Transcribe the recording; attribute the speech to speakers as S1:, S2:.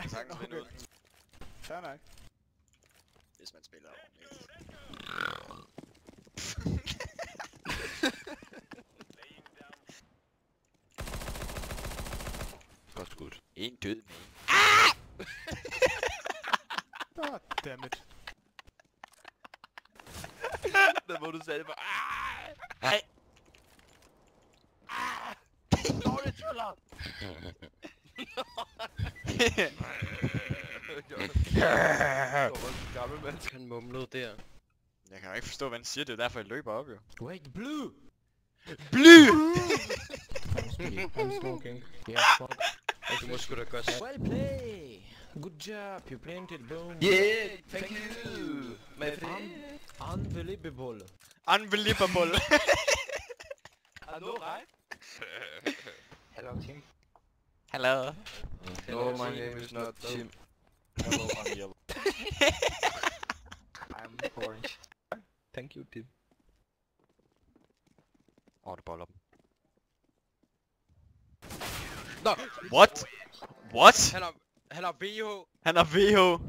S1: kan sagtens vinde ud.
S2: Fair nok.
S1: Hvis man spiller ordentligt.
S3: Godt skudt.
S1: En død med.
S2: God dammit.
S3: Der må du sagde bare.
S1: Hej.
S3: Dårligt tøller! Gammel mand.
S4: Han mumlede der.
S1: Jeg kan jo ikke forstå, hvad han siger. Det er derfor, jeg løber op, jo.
S4: Wait, blue!
S1: Bly!
S4: I'm smoking. Yeah, smoke. Du må sgu da godt. Well play! Good job, you planted boom.
S3: Yeah, thank you! My friend!
S4: Unbelievable.
S1: Unbelievable.
S3: I know, right?
S5: Hello, team.
S1: Hello.
S3: No, my name is not Tim.
S5: Hello, I'm yellow. I'm orange.
S3: Thank you, Tim.
S1: Du boller dem.
S4: Nå!
S1: What? What?
S4: Han har VH.
S1: Han har VH.